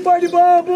बड़ी बाबू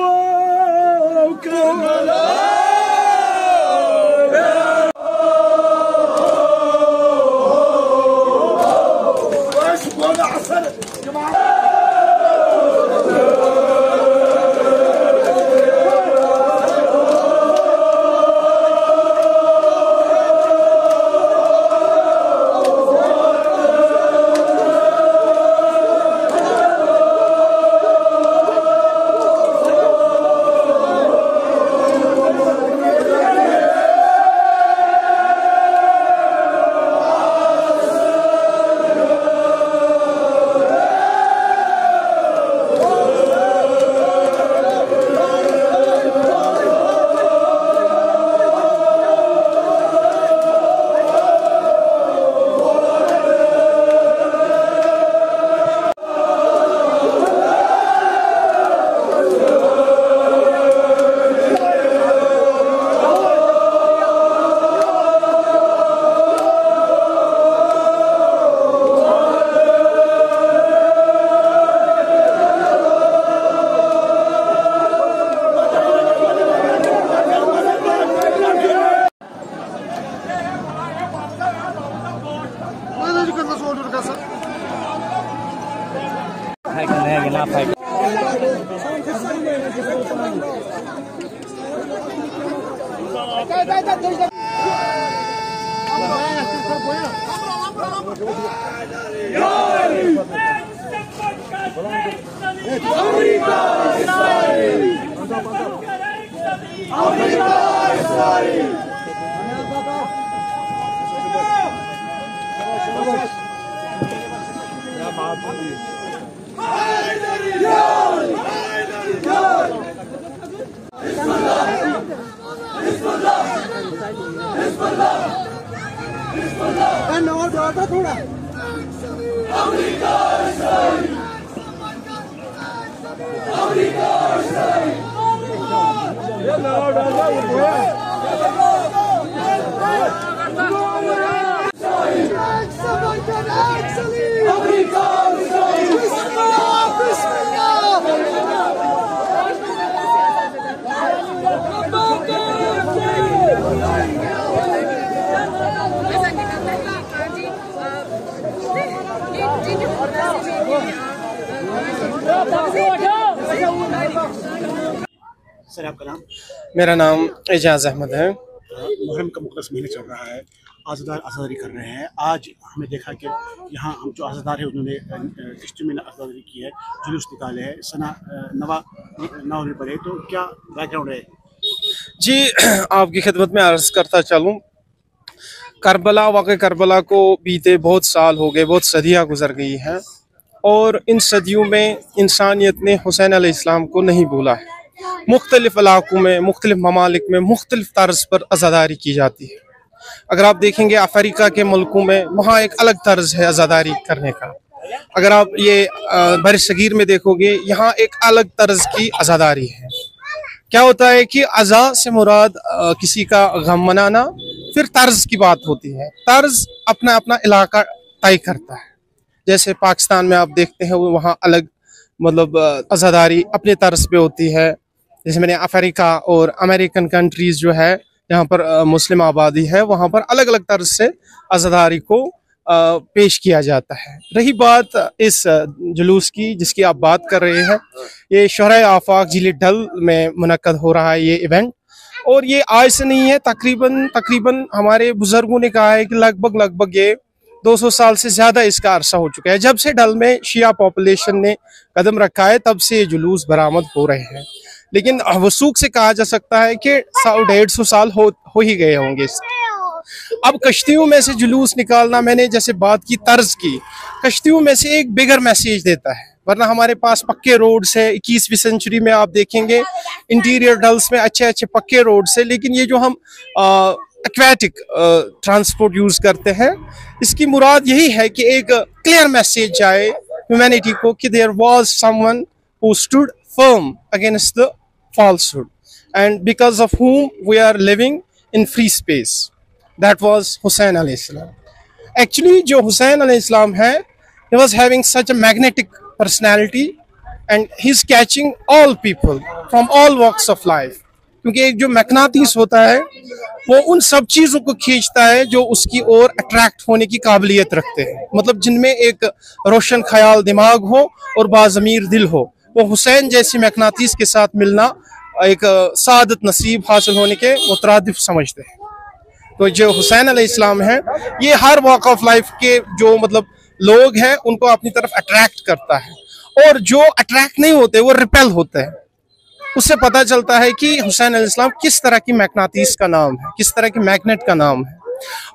सर, आपका नाम? मेरा नाम एजाज अहमद है। मुहर्रम का मुक़द्दस महीना चल रहा है, आज़ादार आज़ादारी कर रहे हैं। आज हमने देखा कि यहाँ हम जो आज़ादार है उन्होंने किश्ती में आज़ादारी की है, जुलूस निकाले हैं, सना नवा होने पड़े, तो क्या बैकग्राउंड है? जी, आपकी खिदमत में अर्ज़ करता चलूँ, करबला वाक़ई करबला को बीते बहुत साल हो गए, बहुत सदियाँ गुजर गई हैं और इन सदियों में इंसानियत ने हुसैन अलैहिस्सलाम को नहीं भूला है। मुख्तलिफ इलाक़ों में, मुख्तलिफ ममालिक में मुख्तलिफ तर्ज पर आज़ादारी की जाती है। अगर आप देखेंगे अफ्रीका के मुल्कों में, वहाँ एक अलग तर्ज है आज़ादारी करने का। अगर आप ये बरसगीर में देखोगे, यहाँ एक अलग तर्ज की आज़ादारी है। क्या होता है कि अज़ा से मुराद किसी का गम मनाना, फिर तर्ज की बात होती है। तर्ज अपना अपना इलाका तय करता है। जैसे पाकिस्तान में आप देखते हैं, वहाँ अलग मतलब आज़ादारी अपने तर्ज पे होती है। जैसे मैंने अफ्रीका और अमेरिकन कंट्रीज़ जो है, जहाँ पर मुस्लिम आबादी है, वहाँ पर अलग अलग तर्ज से आज़ादारी को पेश किया जाता है। रही बात इस जुलूस की जिसकी आप बात कर रहे हैं, ये शोहराए आफाक जिले डल में मुनक्कद हो रहा है ये इवेंट, और ये आज से नहीं है। तकरीबन हमारे बुजुर्गों ने कहा है कि लगभग ये 200 साल से ज़्यादा इसका अरसा हो चुका है। जब से डल में शिया पॉपुलेशन ने कदम रखा है, तब से ये जुलूस बरामद हो रहे हैं। लेकिन वसूख से कहा जा सकता है कि 150 साल हो ही गए होंगे। अब कश्तियों में से जुलूस निकालना, मैंने जैसे बात की तर्ज की, कश्तियों में से एक बिगर मैसेज देता है, वरना हमारे पास पक्के रोड्स है। 21वीं सेंचुरी में आप देखेंगे इंटीरियर डल्स में अच्छे अच्छे पक्के रोड्स है, लेकिन ये जो हम एक्वेटिक ट्रांसपोर्ट यूज करते हैं, इसकी मुराद यही है कि एक क्लियर मैसेज जाए ह्यूमैनिटी को कि there was someone who stood firm against the falsehood and because of whom we are living in free space. That was Hussain alayhi salam. Actually जो Hussain alayhi salam है, he was having such a magnetic personality and he's catching all people from all walks of life. क्योंकि एक जो मैग्नेटिस होता है वो उन सब चीज़ों को खींचता है जो उसकी ओर अट्रैक्ट होने की काबिलियत रखते हैं, मतलब जिनमें एक रोशन ख्याल दिमाग हो और बाज़मीर दिल हो। वो हुसैन जैसी मैग्नेटिस के साथ मिलना एक सादत नसीब हासिल होने के मुतरादिफ समझते हैं। तो जो हुसैन अलैहिस्सलाम है, ये हर वॉक ऑफ लाइफ के जो मतलब लोग हैं उनको अपनी तरफ अट्रैक्ट करता है, और जो अट्रैक्ट नहीं होते वो रिपेल होते हैं। उससे पता चलता है कि हुसैन अलैहिस्सलाम किस तरह की मैग्नेटिस का नाम है, किस तरह की मैग्नेट का नाम है।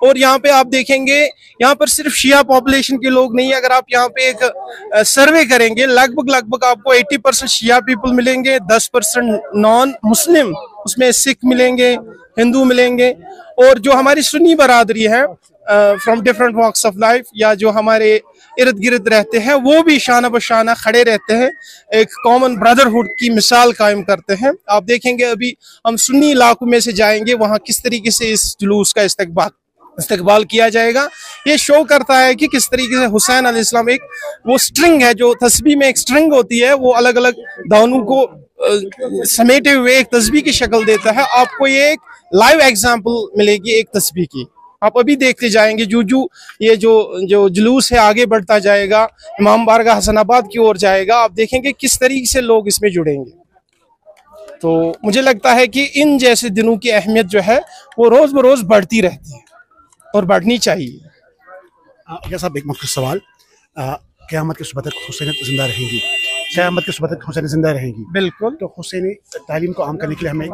और यहाँ पे आप देखेंगे, यहाँ पर सिर्फ शिया पॉपुलेशन के लोग नहीं, अगर आप यहाँ पे एक सर्वे करेंगे लगभग आपको 80% शिया पीपल मिलेंगे, 10% नॉन मुस्लिम, उसमें सिख मिलेंगे, हिंदू मिलेंगे, और जो हमारी सुन्नी बरादरी है from different walks of life या जो हमारे इर्द गिर्द रहते हैं, वो भी शाना बशाना खड़े रहते हैं, एक कॉमन ब्रदरहुड की मिसाल कायम करते हैं। आप देखेंगे अभी हम सुन्नी इलाकों में से जाएंगे, वहाँ किस तरीके से इस जुलूस का इस्तकबाल किया जाएगा। ये शो करता है कि किस तरीके से हुसैन अलैहिस्सलाम एक वो स्ट्रिंग है, जो तस्बीह में एक स्ट्रिंग होती है, वो अलग अलग दानों को समेटे हुए एक तस्बीह की शक्ल देता है। आपको ये एक लाइव एग्जाम्पल मिलेगी एक तस्बीह की, आप अभी देखते जाएंगे ये जो जुलूस है आगे बढ़ता जाएगा, इमाम बारगाह हसनाबाद की ओर जाएगा, आप देखेंगे किस तरीके से लोग इसमें जुड़ेंगे। तो मुझे लगता है कि इन जैसे दिनों की अहमियत जो है वो रोज बरोज बढ़ती रहती है और बढ़नी चाहिए। क्या साहब, एक मुख्य सवाल, क़यामत की सुबह तक हुसैन जिंदा रहेंगी, क़यामत की सुबह तक हुसैन जिंदा रहेंगी? बिल्कुल। तो हुसैनी तालीम को आम करने के लिए हमें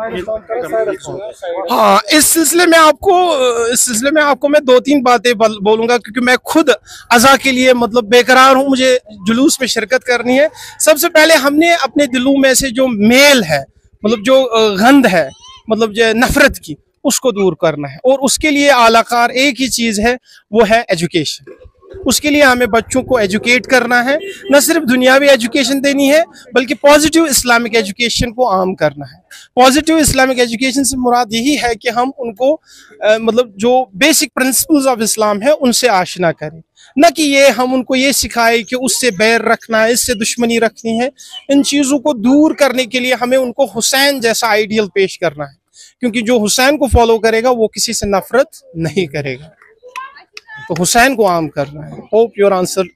हाँ, इस सिलसिले में आपको मैं 2-3 बातें बोलूंगा, क्योंकि मैं खुद अज़ा के लिए मतलब बेकरार हूँ, मुझे जुलूस में शिरकत करनी है। सबसे पहले हमने अपने दिलों में से जो मेल है, मतलब जो गंध है, मतलब जो नफरत की, उसको दूर करना है, और उसके लिए आलाकार एक ही चीज़ है, वो है एजुकेशन। उसके लिए हमें बच्चों को एजुकेट करना है, न सिर्फ दुनियावी एजुकेशन देनी है बल्कि पॉजिटिव इस्लामिक एजुकेशन को आम करना है। पॉजिटिव इस्लामिक एजुकेशन से मुराद यही है कि हम उनको मतलब जो बेसिक प्रिंसिपल्स ऑफ इस्लाम है उनसे आशना करें, न कि ये हम उनको ये सिखाएं कि उससे बैर रखना है, इससे दुश्मनी रखनी है। इन चीज़ों को दूर करने के लिए हमें उनको हुसैन जैसा आइडियल पेश करना है, क्योंकि जो हुसैन को फॉलो करेगा वो किसी से नफरत नहीं करेगा। तो हुसैन को आम करना है। Hope your answer